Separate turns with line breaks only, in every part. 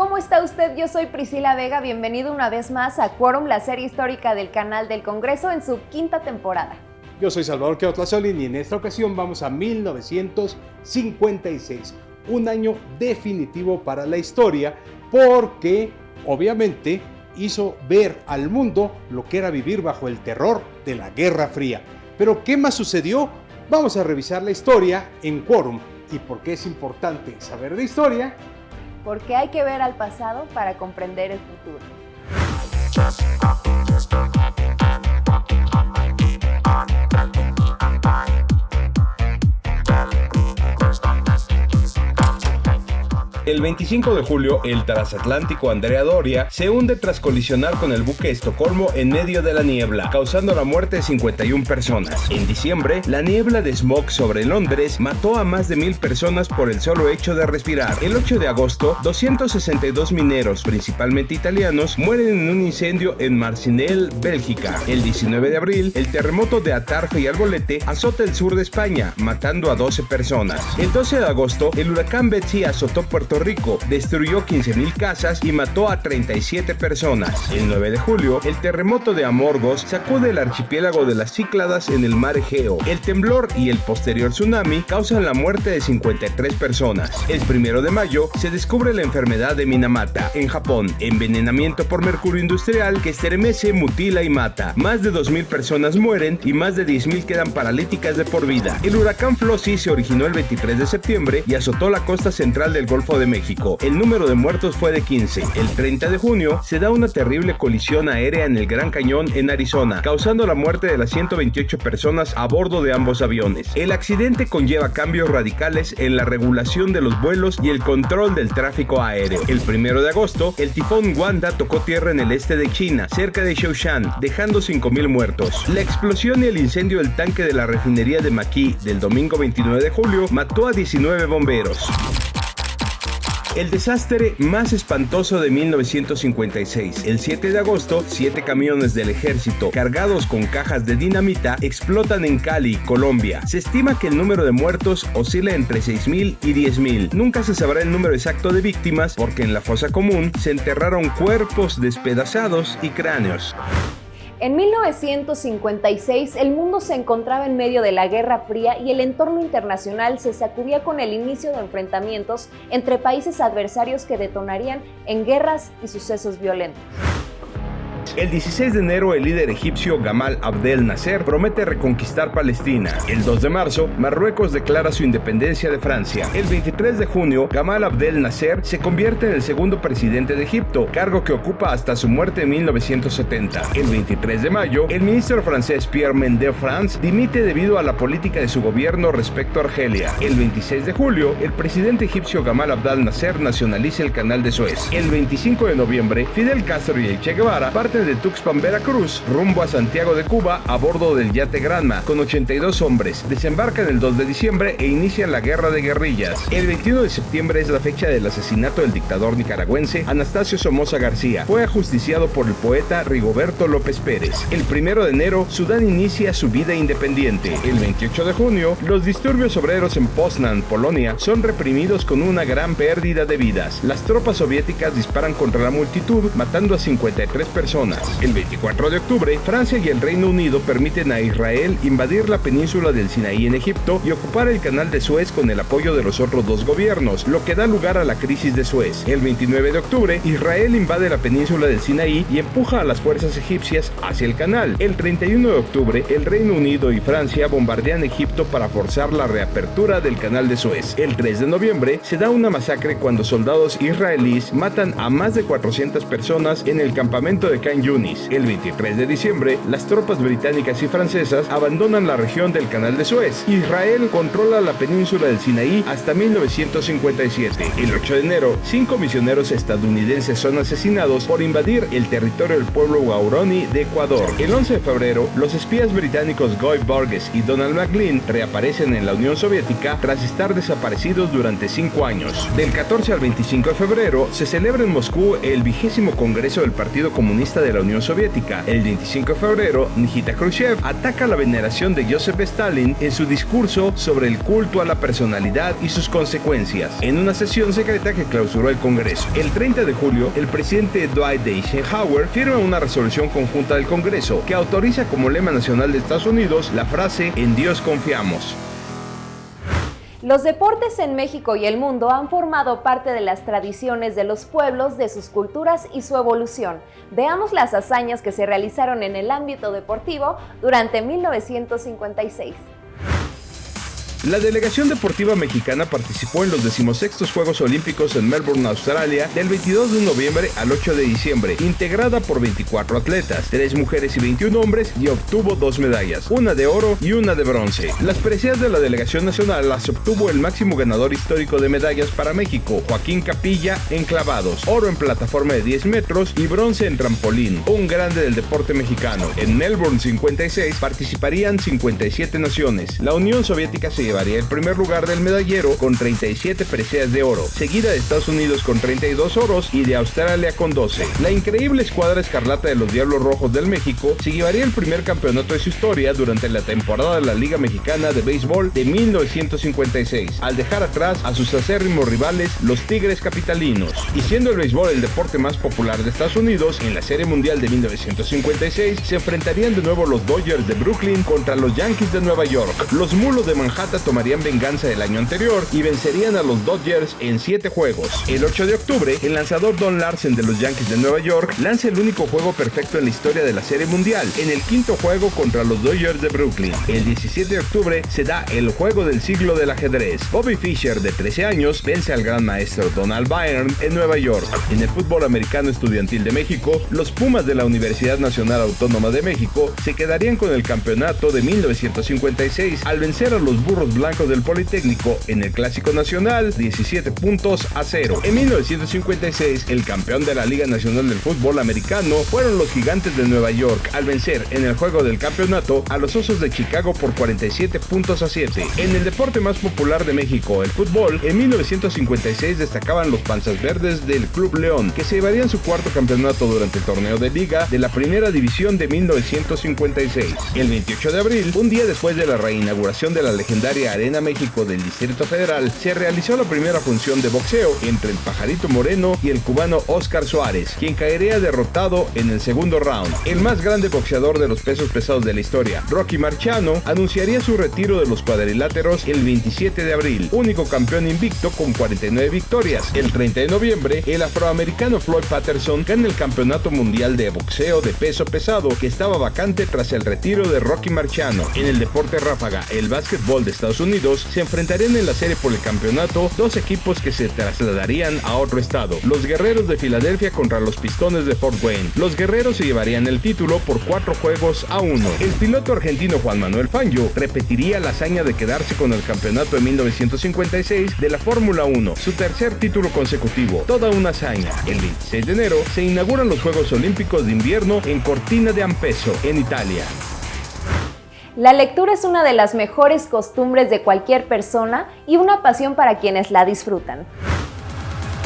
¿Cómo está usted? Yo soy Priscila Vega, bienvenido una vez más a Quórum, la serie histórica del canal del Congreso en su quinta temporada.
Yo soy Salvador Queotlazolin y en esta ocasión vamos a 1956, un año definitivo para la historia porque obviamente hizo ver al mundo lo que era vivir bajo el terror de la Guerra Fría. Pero ¿qué más sucedió? Vamos a revisar la historia en Quórum. ¿Y por qué es importante saber de historia?
Porque hay que ver al pasado para comprender el futuro.
El 25 de julio, el transatlántico Andrea Doria se hunde tras colisionar con el buque Estocolmo en medio de la niebla, causando la muerte de 51 personas. En diciembre, la niebla de smog sobre Londres mató a más de 1,000 personas por el solo hecho de respirar. El 8 de agosto, 262 mineros, principalmente italianos, mueren en un incendio en Marcinelle, Bélgica. El 19 de abril, el terremoto de Atarfe y Arbolete azota el sur de España, matando a 12 personas. El 12 de agosto, el huracán Betsy azotó Puerto Rico, destruyó 15,000 casas y mató a 37 personas. El 9 de julio, el terremoto de Amorgos sacude el archipiélago de las Cícladas en el mar Egeo. El temblor y el posterior tsunami causan la muerte de 53 personas. El 1 de mayo, se descubre la enfermedad de Minamata, en Japón, envenenamiento por mercurio industrial que estremece, mutila y mata. Más de 2,000 personas mueren y más de 10,000 quedan paralíticas de por vida. El huracán Flossie se originó el 23 de septiembre y azotó la costa central del Golfo de México. El número de muertos fue de 15. El 30 de junio se da una terrible colisión aérea en el Gran Cañón en Arizona, causando la muerte de las 128 personas a bordo de ambos aviones. El accidente conlleva cambios radicales en la regulación de los vuelos y el control del tráfico aéreo. El 1 de agosto, el tifón Wanda tocó tierra en el este de China, cerca de Zhoushan, dejando 5,000 muertos. La explosión y el incendio del tanque de la refinería de Maquis del domingo 29 de julio mató a 19 bomberos. El desastre más espantoso de 1956. El 7 de agosto, 7 camiones del ejército cargados con cajas de dinamita explotan en Cali, Colombia. Se estima que el número de muertos oscila entre 6,000 y 10,000. Nunca se sabrá el número exacto de víctimas porque en la fosa común se enterraron cuerpos despedazados y cráneos.
En 1956, el mundo se encontraba en medio de la Guerra Fría y el entorno internacional se sacudía con el inicio de enfrentamientos entre países adversarios que detonarían en guerras y sucesos violentos.
El 16 de enero, el líder egipcio Gamal Abdel Nasser promete reconquistar Palestina. El 2 de marzo, Marruecos declara su independencia de Francia. El 23 de junio, Gamal Abdel Nasser se convierte en el segundo presidente de Egipto, cargo que ocupa hasta su muerte en 1970. El 23 de mayo, el ministro francés Pierre Mendès France dimite debido a la política de su gobierno respecto a Argelia. El 26 de julio, el presidente egipcio Gamal Abdel Nasser nacionaliza el canal de Suez. El 25 de noviembre, Fidel Castro y el Che Guevara parten de Tuxpan, Veracruz, rumbo a Santiago de Cuba a bordo del yate Granma, con 82 hombres. Desembarcan el 2 de diciembre e inician la guerra de guerrillas. El 21 de septiembre es la fecha del asesinato del dictador nicaragüense Anastasio Somoza García. Fue ajusticiado por el poeta Rigoberto López Pérez. El 1 de enero, Sudán inicia su vida independiente. El 28 de junio, los disturbios obreros en Poznan, Polonia, son reprimidos con una gran pérdida de vidas. Las tropas soviéticas disparan contra la multitud, matando a 53 personas. El 24 de octubre, Francia y el Reino Unido permiten a Israel invadir la península del Sinaí en Egipto y ocupar el canal de Suez con el apoyo de los otros dos gobiernos, lo que da lugar a la crisis de Suez. El 29 de octubre, Israel invade la península del Sinaí y empuja a las fuerzas egipcias hacia el canal. El 31 de octubre, el Reino Unido y Francia bombardean Egipto para forzar la reapertura del canal de Suez. El 3 de noviembre, se da una masacre cuando soldados israelíes matan a más de 400 personas en el campamento de Khan Yunis. El 23 de diciembre, las tropas británicas y francesas abandonan la región del Canal de Suez. Israel controla la península del Sinaí hasta 1957. El 8 de enero, 5 misioneros estadounidenses son asesinados por invadir el territorio del pueblo Waorani de Ecuador. El 11 de febrero, los espías británicos Guy Burgess y Donald McLean reaparecen en la Unión Soviética tras estar desaparecidos durante 5 años. Del 14 al 25 de febrero, se celebra en Moscú el 20º Congreso del Partido Comunista grandiosa de la Unión Soviética. El 25 de febrero, Nikita Khrushchev ataca la veneración de Joseph Stalin en su discurso sobre el culto a la personalidad y sus consecuencias, en una sesión secreta que clausuró el Congreso. El 30 de julio, el presidente Dwight D. Eisenhower firma una resolución conjunta del Congreso que autoriza como lema nacional de Estados Unidos la frase "En Dios confiamos".
Los deportes en México y el mundo han formado parte de las tradiciones de los pueblos, de sus culturas y su evolución. Veamos las hazañas que se realizaron en el ámbito deportivo durante 1956.
La delegación deportiva mexicana participó en los 16º Juegos Olímpicos en Melbourne, Australia, del 22 de noviembre al 8 de diciembre, integrada por 24 atletas, 3 mujeres y 21 hombres, y obtuvo 2 medallas, una de oro y una de bronce. Las preseas de la delegación nacional las obtuvo el máximo ganador histórico de medallas para México, Joaquín Capilla, en clavados, oro en plataforma de 10 metros y bronce en trampolín, un grande del deporte mexicano. En Melbourne 56 participarían 57 naciones. La Unión Soviética se llevaría el primer lugar del medallero con 37 preseas de oro, seguida de Estados Unidos con 32 oros y de Australia con 12. La increíble escuadra escarlata de los Diablos Rojos del México se llevaría el primer campeonato de su historia durante la temporada de la Liga Mexicana de Béisbol de 1956, al dejar atrás a sus acérrimos rivales, los Tigres Capitalinos. Y siendo el béisbol el deporte más popular de Estados Unidos, en la Serie Mundial de 1956 se enfrentarían de nuevo los Dodgers de Brooklyn contra los Yankees de Nueva York. Los Mulos de Manhattan tomarían venganza del año anterior y vencerían a los Dodgers en 7 juegos. El 8 de octubre, el lanzador Don Larsen de los Yankees de Nueva York lanza el único juego perfecto en la historia de la Serie Mundial, en el 5º juego contra los Dodgers de Brooklyn. El 17 de octubre se da el juego del siglo del ajedrez. Bobby Fischer, de 13 años, vence al gran maestro Donald Byrne en Nueva York. En el fútbol americano estudiantil de México, los Pumas de la Universidad Nacional Autónoma de México se quedarían con el campeonato de 1956 al vencer a los Burros Blancos del Politécnico en el Clásico Nacional 17-0. En 1956, el campeón de la Liga Nacional del Fútbol Americano fueron los Gigantes de Nueva York al vencer en el juego del campeonato a los Osos de Chicago por 47-7. En el deporte más popular de México, el fútbol, en 1956 destacaban los Panzas Verdes del Club León, que se llevarían su 4º campeonato durante el torneo de liga de la Primera División de 1956. El 28 de abril, un día después de la reinauguración de la legendaria Arena México del Distrito Federal, se realizó la primera función de boxeo entre el Pajarito Moreno y el cubano Óscar Suárez, quien caería derrotado en el segundo round. El más grande boxeador de los pesos pesados de la historia, Rocky Marciano, anunciaría su retiro de los cuadriláteros el 27 de abril, único campeón invicto con 49 victorias. El 30 de noviembre, el afroamericano Floyd Patterson gana el Campeonato Mundial de Boxeo de Peso Pesado, que estaba vacante tras el retiro de Rocky Marciano. En el deporte ráfaga, el básquetbol de Estados Unidos, se enfrentarían en la serie por el campeonato 2 equipos que se trasladarían a otro estado: los Guerreros de Filadelfia contra los Pistones de Fort Wayne. Los Guerreros se llevarían el título por 4-1. El piloto argentino Juan Manuel Fangio repetiría la hazaña de quedarse con el campeonato de 1956 de la Fórmula 1, su tercer título consecutivo, toda una hazaña. El 26 de enero se inauguran los Juegos Olímpicos de Invierno en Cortina de Ampezzo, en Italia.
La lectura es una de las mejores costumbres de cualquier persona y una pasión para quienes la disfrutan.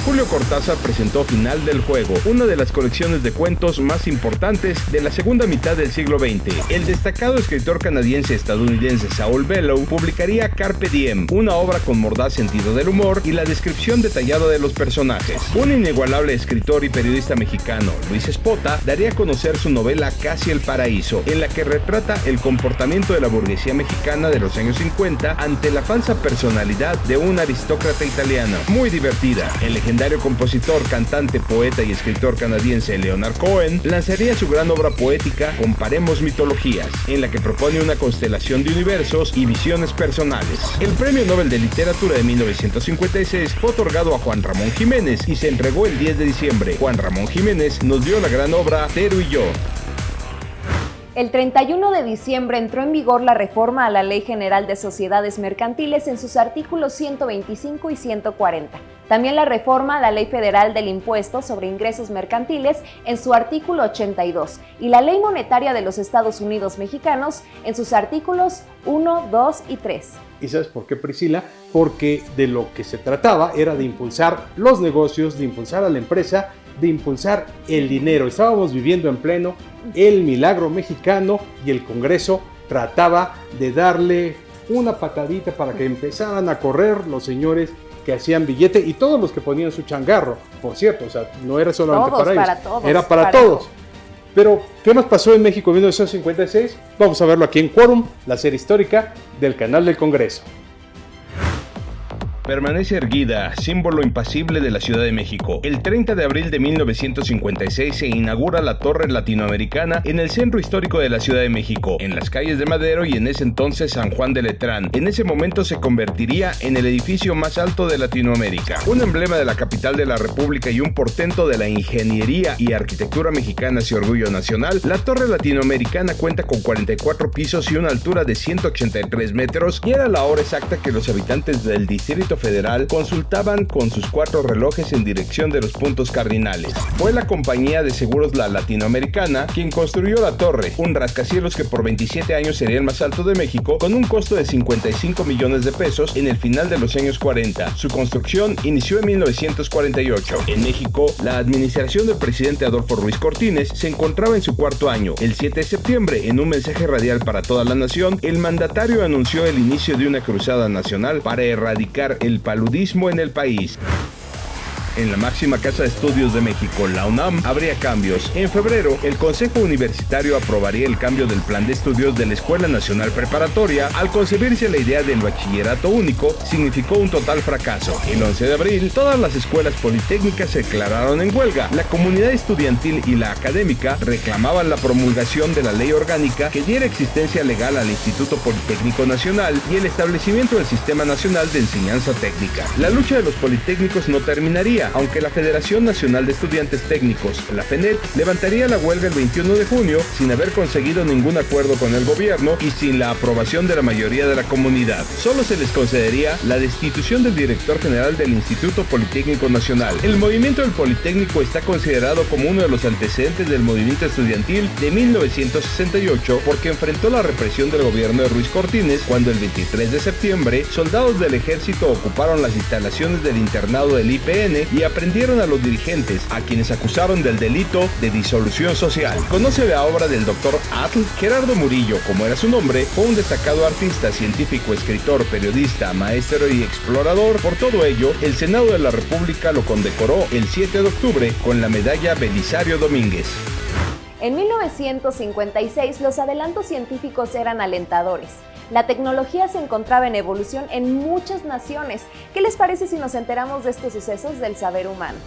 Julio Cortázar presentó Final del Juego, una de las colecciones de cuentos más importantes de la segunda mitad del siglo XX. El destacado escritor canadiense-estadounidense Saul Bellow publicaría Carpe Diem, una obra con mordaz sentido del humor y la descripción detallada de los personajes. Un inigualable escritor y periodista mexicano, Luis Espota, daría a conocer su novela Casi el Paraíso, en la que retrata el comportamiento de la burguesía mexicana de los años 50 ante la falsa personalidad de un aristócrata italiano. Muy divertida. El legendario compositor, cantante, poeta y escritor canadiense Leonard Cohen lanzaría su gran obra poética Comparemos Mitologías, en la que propone una constelación de universos y visiones personales. El Premio Nobel de Literatura de 1956 fue otorgado a Juan Ramón Jiménez y se entregó el 10 de diciembre. Juan Ramón Jiménez nos dio la gran obra Tero y yo.
El 31 de diciembre entró en vigor la reforma a la Ley General de Sociedades Mercantiles en sus artículos 125 y 140. También la reforma a la Ley Federal del Impuesto sobre Ingresos Mercantiles en su artículo 82 y la Ley Monetaria de los Estados Unidos Mexicanos en sus artículos 1, 2 y 3.
¿Y sabes por qué, Priscila? Porque de lo que se trataba era de impulsar los negocios, de impulsar a la empresa de impulsar el dinero. Estábamos viviendo en pleno el milagro mexicano y el Congreso trataba de darle una patadita para que empezaran a correr los señores que hacían billete y todos los que ponían su changarro, por cierto, o sea, no era solamente
todos,
para ellos,
para todos,
era para todos. Pero, ¿qué más pasó en México en 1956? Vamos a verlo aquí en Quórum, la serie histórica del canal del Congreso.
Permanece erguida, símbolo impasible de la Ciudad de México. El 30 de abril de 1956 se inaugura la Torre Latinoamericana en el centro histórico de la Ciudad de México, en las calles de Madero y en ese entonces San Juan de Letrán. En ese momento se convertiría en el edificio más alto de Latinoamérica. Un emblema de la capital de la República y un portento de la ingeniería y arquitectura mexicanas y orgullo nacional, la Torre Latinoamericana cuenta con 44 pisos y una altura de 183 metros y era la hora exacta que los habitantes del Distrito Federal consultaban con sus 4 relojes en dirección de los puntos cardinales. Fue la compañía de seguros La Latinoamericana quien construyó la torre, un rascacielos que por 27 años sería el más alto de México, con un costo de 55 millones de pesos en el final de los años 40. Su construcción inició en 1948. En México, la administración del presidente Adolfo Ruiz Cortines se encontraba en su 4º año. El 7 de septiembre, en un mensaje radial para toda la nación, el mandatario anunció el inicio de una cruzada nacional para erradicar el paludismo en el país. En la máxima casa de estudios de México, la UNAM, habría cambios. En febrero, el Consejo Universitario aprobaría el cambio del plan de estudios de la Escuela Nacional Preparatoria. Al concebirse la idea del bachillerato único, significó un total fracaso. El 11 de abril, todas las escuelas politécnicas se declararon en huelga. La comunidad estudiantil y la académica reclamaban la promulgación de la ley orgánica que diera existencia legal al Instituto Politécnico Nacional y el establecimiento del Sistema Nacional de Enseñanza Técnica. La lucha de los politécnicos no terminaría, aunque la Federación Nacional de Estudiantes Técnicos, la FENET, levantaría la huelga el 21 de junio sin haber conseguido ningún acuerdo con el gobierno y sin la aprobación de la mayoría de la comunidad. Solo se les concedería la destitución del director general del Instituto Politécnico Nacional. El movimiento del Politécnico está considerado como uno de los antecedentes del movimiento estudiantil de 1968 porque enfrentó la represión del gobierno de Ruiz Cortines cuando el 23 de septiembre soldados del ejército ocuparon las instalaciones del internado del IPN y aprendieron a los dirigentes, a quienes acusaron del delito de disolución social. Conoce la obra del Dr. Atl. Gerardo Murillo, como era su nombre, fue un destacado artista, científico, escritor, periodista, maestro y explorador. Por todo ello, el Senado de la República lo condecoró el 7 de octubre con la medalla Belisario Domínguez.
En 1956, los adelantos científicos eran alentadores. La tecnología se encontraba en evolución en muchas naciones. ¿Qué les parece si nos enteramos de estos sucesos del saber humano?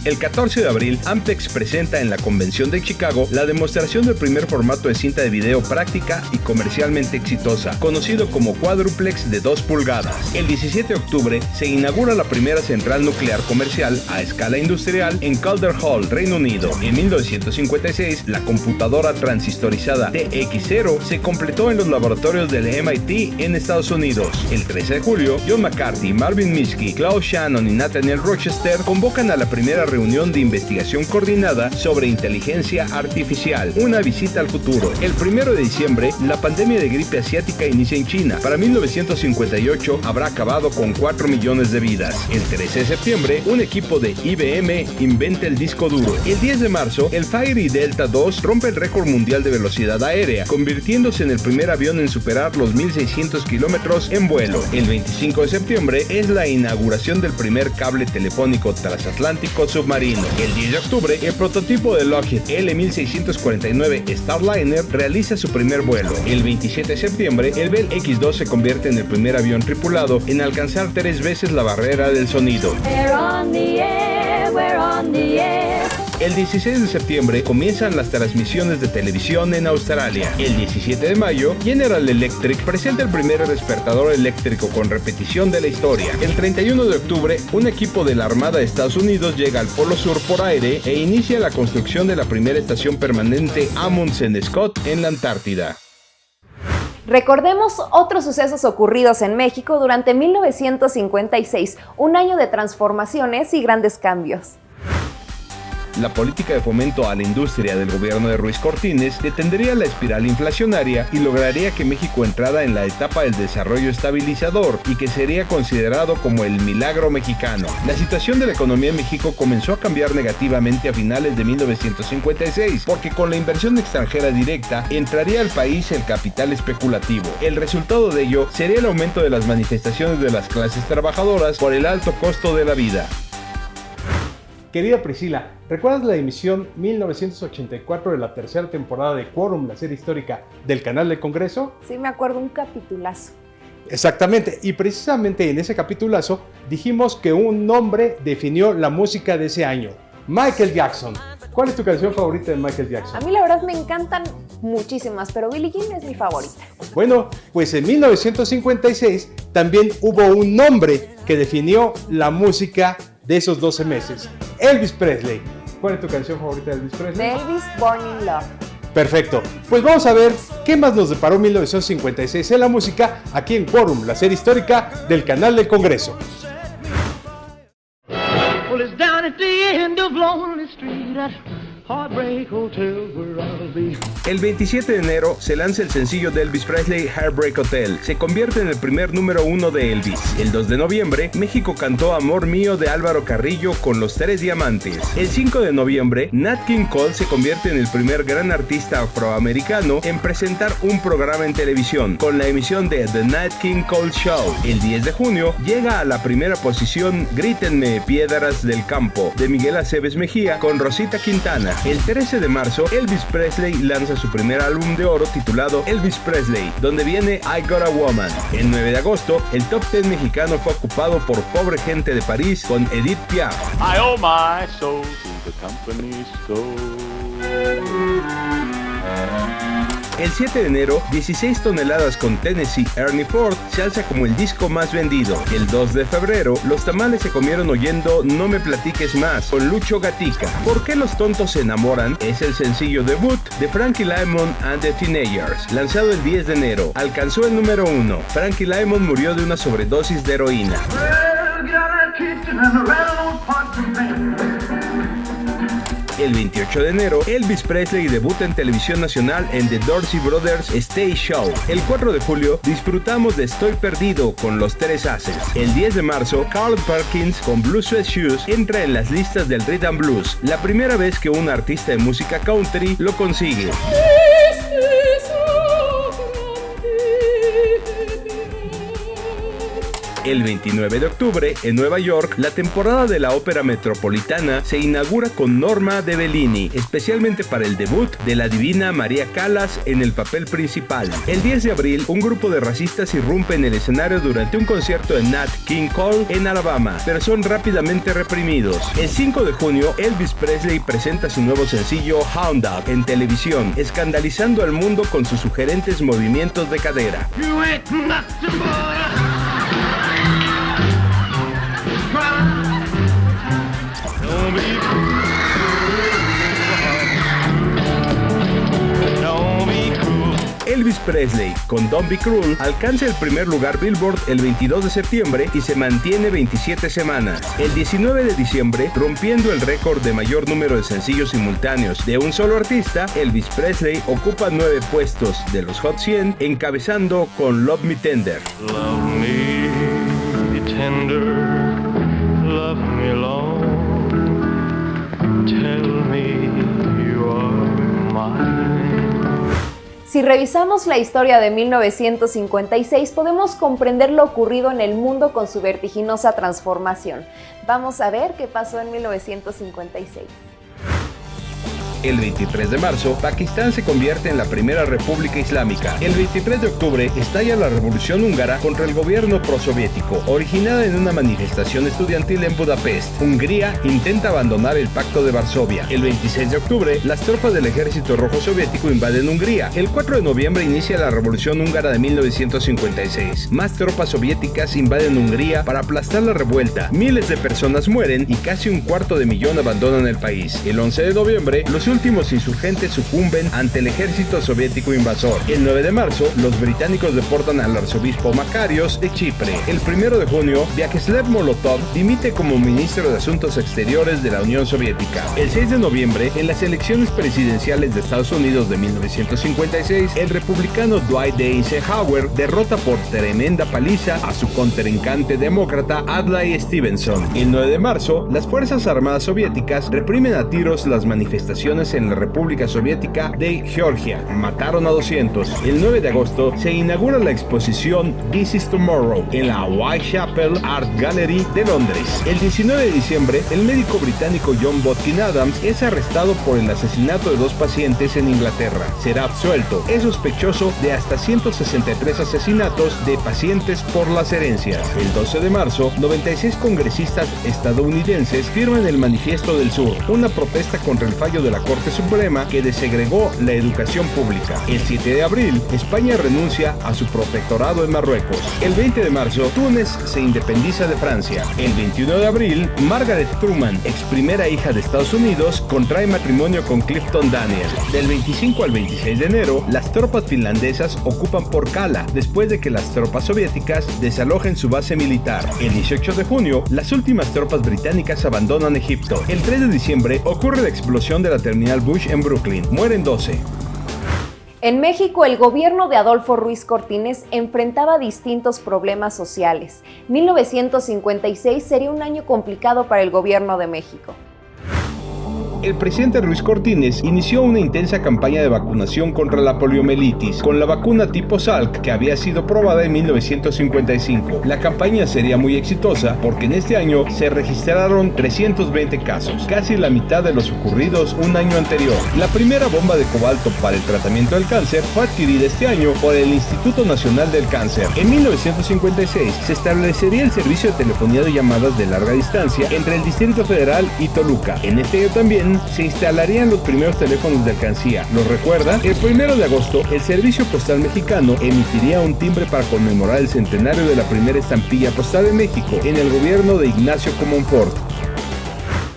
El 14 de abril, Ampex presenta en la Convención de Chicago la demostración del primer formato de cinta de video práctica y comercialmente exitosa, conocido como Quadruplex de 2 pulgadas. El 17 de octubre se inaugura la primera central nuclear comercial a escala industrial en Calder Hall, Reino Unido. En 1956, la computadora transistorizada TX0 se completó en los laboratorios del MIT en Estados Unidos. El 13 de julio, John McCarthy, Marvin Minsky, Klaus Shannon y Nathaniel Rochester convocan a la primera reunión de investigación coordinada sobre inteligencia artificial, una visita al futuro. El 1 de diciembre, la pandemia de gripe asiática inicia en China. Para 1958 habrá acabado con 4 millones de vidas. El 13 de septiembre, un equipo de IBM inventa el disco duro. El 10 de marzo, el Fiery Delta II rompe el récord mundial de velocidad aérea, convirtiéndose en el primer avión en superar los 1.600 kilómetros en vuelo. El 25 de septiembre es la inauguración del primer cable telefónico transatlántico submarino. El 10 de octubre, el prototipo de Lockheed L-1649 Starliner realiza su primer vuelo. El 27 de septiembre, el Bell X-2 se convierte en el primer avión tripulado en alcanzar 3 veces la barrera del sonido.
We're on the air, we're on the air.
El 16 de septiembre comienzan las transmisiones de televisión en Australia. El 17 de mayo, General Electric presenta el primer despertador eléctrico con repetición de la historia. El 31 de octubre, un equipo de la Armada de Estados Unidos llega al Polo Sur por aire e inicia la construcción de la primera estación permanente Amundsen Scott en la Antártida.
Recordemos otros sucesos ocurridos en México durante 1956, un año de transformaciones y grandes cambios.
La política de fomento a la industria del gobierno de Ruiz Cortines detendría la espiral inflacionaria y lograría que México entrara en la etapa del desarrollo estabilizador y que sería considerado como el milagro mexicano. La situación de la economía en México comenzó a cambiar negativamente a finales de 1956, porque con la inversión extranjera directa entraría al país el capital especulativo. El resultado de ello sería el aumento de las manifestaciones de las clases trabajadoras por el alto costo de la vida.
Querida Priscila, ¿recuerdas la emisión 1984 de la tercera temporada de Quórum, la serie histórica del canal del Congreso?
Sí, me acuerdo, un capitulazo.
Exactamente, y precisamente en ese capitulazo dijimos que un nombre definió la música de ese año: Michael Jackson. ¿Cuál es tu canción favorita de Michael Jackson?
A mí la verdad me encantan muchísimas, pero Billie Jean es mi favorita.
Bueno, pues en 1956 también hubo un nombre que definió la música de esos 12 meses: Elvis Presley. ¿Cuál es tu canción favorita de Elvis Presley?
De Elvis, Born in Love.
Perfecto, pues vamos a ver qué más nos deparó 1956 en la música aquí en Quórum, la serie histórica del canal del Congreso.
Well, it's down at the end of Lonely Street at Heartbreak Hotel where I'll be.
El 27 de enero se lanza el sencillo de Elvis Presley, Heartbreak Hotel. Se convierte en el primer número 1 de Elvis. El 2 de noviembre, México cantó Amor Mío de Álvaro Carrillo con Los Tres Diamantes. El 5 de noviembre, Nat King Cole se convierte en el primer gran artista afroamericano en presentar un programa en televisión, con la emisión de The Nat King Cole Show. El 10 de junio, llega a la primera posición Grítenme, Piedras del Campo, de Miguel Aceves Mejía con Rosita Quintana. El 13 de marzo, Elvis Presley lanza su primer álbum de oro titulado Elvis Presley, donde viene I Got a Woman. El 9 de agosto, el top 10 mexicano fue ocupado por Pobre Gente de París con Edith Piaf.
I owe my soul to the company store.
El 7 de enero, 16 toneladas con Tennessee Ernie Ford se alza como el disco más vendido. El 2 de febrero, los tamales se comieron oyendo No me platiques más con Lucho Gatica. ¿Por qué los tontos se enamoran? Es el sencillo debut de Frankie Lymon and the Teenagers, lanzado el 10 de enero. Alcanzó el número 1. Frankie Lymon murió de una sobredosis de heroína. El 28 de enero, Elvis Presley debuta en televisión nacional en The Dorsey Brothers Stage Show. El 4 de julio, disfrutamos de Estoy Perdido con Los Tres Haces. El 10 de marzo, Carl Perkins con Blue Sweat Shoes entra en las listas del Rhythm and Blues, la primera vez que un artista de música country lo consigue. El 29 de octubre, en Nueva York, la temporada de la Ópera Metropolitana se inaugura con Norma de Bellini, especialmente para el debut de la divina María Callas en el papel principal. El 10 de abril, un grupo de racistas irrumpe en el escenario durante un concierto de Nat King Cole en Alabama, pero son rápidamente reprimidos. El 5 de junio, Elvis Presley presenta su nuevo sencillo Hound Dog en televisión, escandalizando al mundo con sus sugerentes movimientos de cadera.
You ain't nothing boy.
Elvis Presley con Don't Be Cruel alcanza el primer lugar Billboard el 22 de septiembre y se mantiene 27 semanas. El 19 de diciembre, rompiendo el récord de mayor número de sencillos simultáneos de un solo artista, Elvis Presley ocupa 9 puestos de los Hot 100, encabezando con Love Me Tender.
Love me tender, love me long, tell me you are mine.
Si revisamos la historia de 1956, podemos comprender lo ocurrido en el mundo con su vertiginosa transformación. Vamos a ver qué pasó en 1956.
El 23 de marzo, Pakistán se convierte en la primera república islámica. El 23 de octubre estalla la revolución húngara contra el gobierno prosoviético, originada en una manifestación estudiantil en Budapest. Hungría intenta abandonar el Pacto de Varsovia. El 26 de octubre, las tropas del Ejército Rojo Soviético invaden Hungría. El 4 de noviembre inicia la revolución húngara de 1956. Más tropas soviéticas invaden Hungría para aplastar la revuelta. Miles de personas mueren y casi 250,000 abandonan el país. El 11 de noviembre, los últimos insurgentes sucumben ante el ejército soviético invasor. El 9 de marzo, los británicos deportan al arzobispo Makarios de Chipre. El 1 de junio, Vyacheslav Molotov dimite como ministro de Asuntos Exteriores de la Unión Soviética. El 6 de noviembre, en las elecciones presidenciales de Estados Unidos de 1956, el republicano Dwight D. Eisenhower derrota por tremenda paliza a su contrincante demócrata Adlai Stevenson. El 9 de marzo, las Fuerzas Armadas soviéticas reprimen a tiros las manifestaciones en la República Soviética de Georgia. Mataron a 200. El 9 de agosto se inaugura la exposición This is Tomorrow en la Whitechapel Art Gallery de Londres. El 19 de diciembre, el médico británico John Bodkin Adams es arrestado por el asesinato de 2 pacientes en Inglaterra. Será absuelto. Es sospechoso de hasta 163 asesinatos de pacientes por las herencias. El 12 de marzo, 96 congresistas estadounidenses firman el Manifiesto del Sur, una protesta contra el fallo de la Corte Suprema que desegregó la educación pública. El 7 de abril, España renuncia a su protectorado en Marruecos. El 20 de marzo, Túnez se independiza de Francia. El 21 de abril, Margaret Truman, ex primera hija de Estados Unidos, contrae matrimonio con Clifton Daniel. Del 25 al 26 de enero, las tropas finlandesas ocupan Porkala, después de que las tropas soviéticas desalojen su base militar. El 18 de junio, las últimas tropas británicas abandonan Egipto. El 3 de diciembre, ocurre la explosión de la terminal Bush en Brooklyn. Mueren 12.
En México, el gobierno de Adolfo Ruiz Cortines enfrentaba distintos problemas sociales. 1956 sería un año complicado para el gobierno de México.
El presidente Ruiz Cortines inició una intensa campaña de vacunación contra la poliomielitis con la vacuna tipo Salk que había sido probada en 1955. La campaña sería muy exitosa porque en este año se registraron 320 casos, casi la mitad de los ocurridos un año anterior. La primera bomba de cobalto para el tratamiento del cáncer fue adquirida este año por el Instituto Nacional del Cáncer. En 1956 se establecería el servicio de telefonía de llamadas de larga distancia entre el Distrito Federal y Toluca. En este año también se instalarían los primeros teléfonos de alcancía. ¿Lo recuerda? El 1 de agosto, el Servicio Postal Mexicano emitiría un timbre para conmemorar el centenario de la primera estampilla postal de México en el gobierno de Ignacio Comonfort.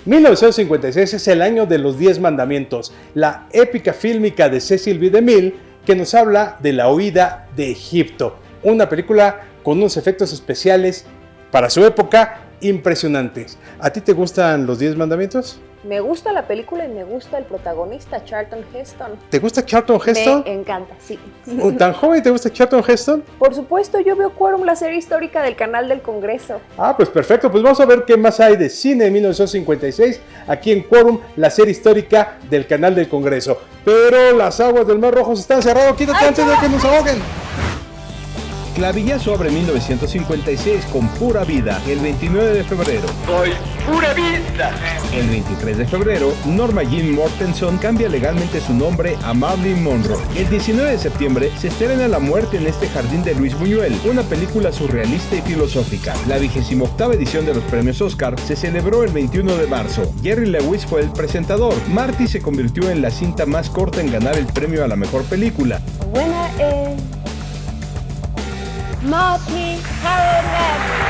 1956 es el año de los 10 mandamientos, la épica fílmica de Cecil B. DeMille que nos habla de la huida de Egipto. Una película con unos efectos especiales para su época impresionantes. ¿A ti te gustan los 10 mandamientos?
Me gusta la película y me gusta el protagonista, Charlton Heston.
¿Te gusta Charlton Heston?
Me encanta, sí.
¿Tan joven te gusta Charlton Heston?
Por supuesto, yo veo Quórum, la serie histórica del canal del Congreso.
Ah, pues perfecto. Pues vamos a ver qué más hay de cine de 1956 aquí en Quórum, la serie histórica del canal del Congreso. Pero las aguas del Mar Rojo están cerradas. Quítate antes de que nos ahoguen.
Clavillazo abre 1956 con Pura Vida el 29 de febrero.
Soy pura vida.
El 23 de febrero, Norma Jean Mortensen cambia legalmente su nombre a Marilyn Monroe. El 19 de septiembre se estrena La muerte en este jardín de Luis Buñuel, una película surrealista y filosófica. La 28ª edición de los premios Oscar se celebró el 21 de marzo. Jerry Lewis fue el presentador. Marty se convirtió en la cinta más corta en ganar el premio a la mejor película.
Buena es Marty Harrison.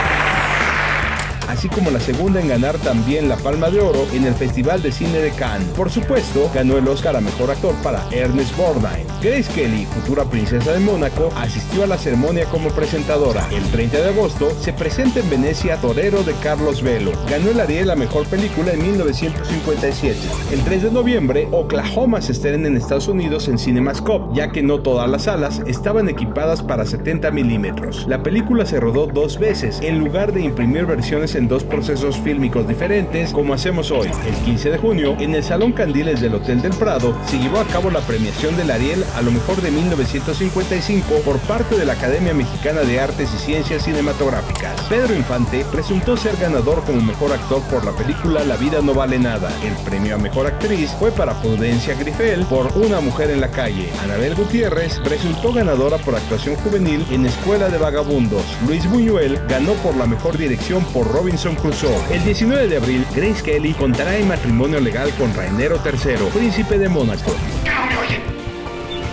Así como la segunda en ganar también la Palma de Oro en el Festival de Cine de Cannes. Por supuesto, ganó el Oscar a Mejor Actor para Ernest Borgnine. Grace Kelly, futura princesa de Mónaco, asistió a la ceremonia como presentadora. El 30 de agosto se presenta en Venecia Torero de Carlos Velo. Ganó el Ariel a Mejor Película en 1957. El 3 de noviembre, Oklahoma se estrena en Estados Unidos en CinemaScope, ya que no todas las salas estaban equipadas para 70 milímetros. La película se rodó 2 veces, en lugar de imprimir versiones en 2 procesos fílmicos diferentes como hacemos hoy. El 15 de junio, en el Salón Candiles del Hotel del Prado, se llevó a cabo la premiación del Ariel a lo mejor de 1955 por parte de la Academia Mexicana de Artes y Ciencias Cinematográficas. Pedro Infante resultó ser ganador como mejor actor por la película La vida no vale nada. El premio a mejor actriz fue para Prudencia Grifel por Una mujer en la calle. Anabel Gutiérrez resultó ganadora por actuación juvenil en Escuela de Vagabundos. Luis Buñuel ganó por la mejor dirección por Robinson Crusoe. El 19 de abril, Grace Kelly contrae matrimonio legal con Rainero III, príncipe de Mónaco.
¿Que no me oyen?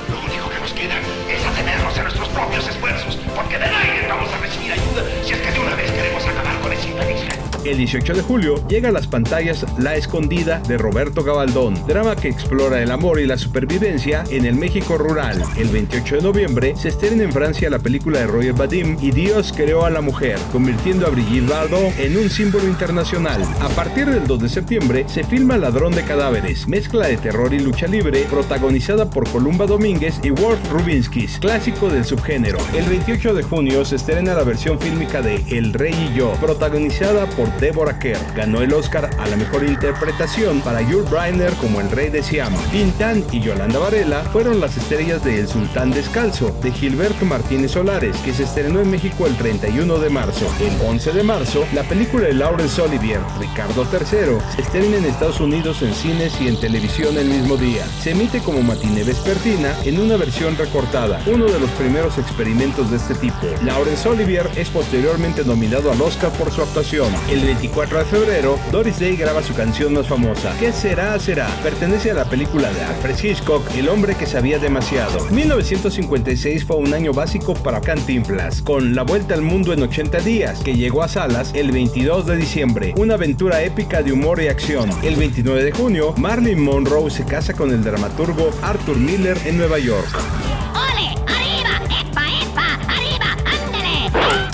Lo único que nos queda es atenernos a nuestros propios esfuerzos, porque de nadie vamos a recibir ayuda si es que de una vez queremos acabar con ese infeliz.
El 18 de julio llega a las pantallas La Escondida de Roberto Gabaldón, drama que explora el amor y la supervivencia en el México rural. El 28 de noviembre se estrena en Francia la película de Roger Vadim y Dios creó a la mujer, convirtiendo a Brigitte Bardot en un símbolo internacional. A partir del 2 de septiembre se filma Ladrón de Cadáveres, mezcla de terror y lucha libre, protagonizada por Columba Domínguez y Wolf Rubinskis, clásico del subgénero. El 28 de junio se estrena la versión fílmica de El Rey y yo, protagonizada por Deborah Kerr. Ganó el Oscar a la mejor interpretación para Yul Brynner como el Rey de Siam. Tintán y Yolanda Varela fueron las estrellas de El Sultán Descalzo, de Gilberto Martínez Solares, que se estrenó en México el 31 de marzo. El 11 de marzo, la película de Laurence Olivier, Ricardo III, se estrena en Estados Unidos en cines y en televisión el mismo día. Se emite como matiné vespertina en una versión recortada, uno de los primeros experimentos de este tipo. Laurence Olivier es posteriormente nominado al Oscar por su actuación. El 24 de febrero, Doris Day graba su canción más famosa, ¿Qué será, será? Pertenece a la película de Alfred Hitchcock, El hombre que sabía demasiado. 1956 fue un año básico para Cantinflas, con La vuelta al mundo en 80 días, que llegó a salas el 22 de diciembre, una aventura épica de humor y acción. El 29 de junio, Marilyn Monroe se casa con el dramaturgo Arthur Miller en Nueva York.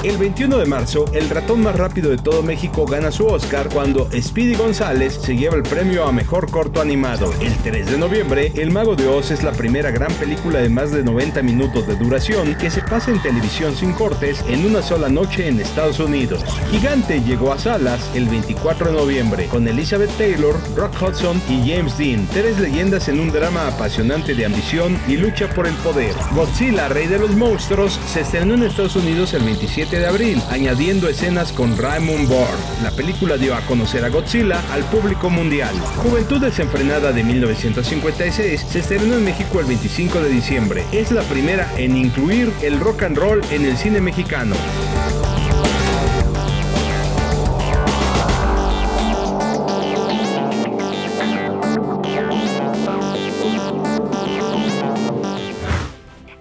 El 21 de marzo, el ratón más rápido de todo México gana su Oscar cuando Speedy González se lleva el premio a mejor corto animado. El 3 de noviembre, El Mago de Oz es la primera gran película de más de 90 minutos de duración que se pasa en televisión sin cortes en una sola noche en Estados Unidos. Gigante llegó a salas el 24 de noviembre con Elizabeth Taylor, Rock Hudson y James Dean, tres leyendas en un drama apasionante de ambición y lucha por el poder. Godzilla, Rey de los Monstruos, se estrenó en Estados Unidos el 27 de abril, añadiendo escenas con Raymond Burr. La película dio a conocer a Godzilla al público mundial. Juventud desenfrenada de 1956 se estrenó en México el 25 de diciembre. Es la primera en incluir el rock and roll en el cine mexicano.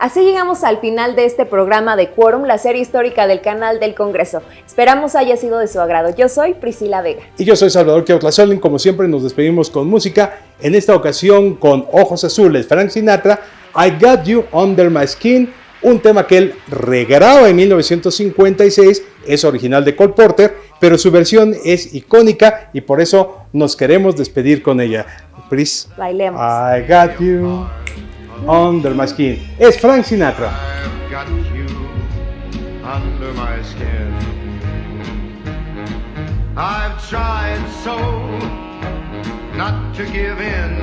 Así llegamos al final de este programa de Quórum, la serie histórica del canal del Congreso. Esperamos haya sido de su agrado. Yo soy Priscila Vega.
Y yo soy Salvador Cuauhtlazolin. Como siempre nos despedimos con música, en esta ocasión con Ojos Azules, Frank Sinatra, I Got You Under My Skin, un tema que él regraba en 1956, es original de Cole Porter, pero su versión es icónica y por eso nos queremos despedir con ella. Pris,
bailemos.
I Got You Under My Skin. Es Frank Sinatra.
I've got you under my skin. I've tried so not to give in.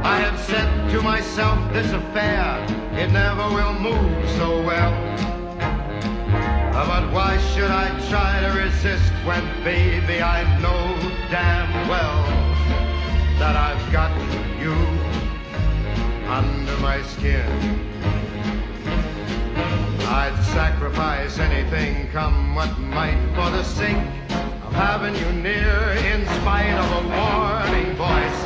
I have said to myself, this affair, it never will move so well. But why should I try to resist when, baby, I know damn well that I've got you under my skin. I'd sacrifice anything, come what might, for the sake of having you near. In spite of a warning voice,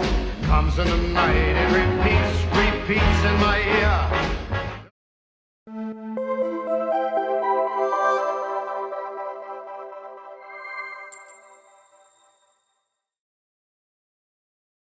comes in the night, it repeats in my ear.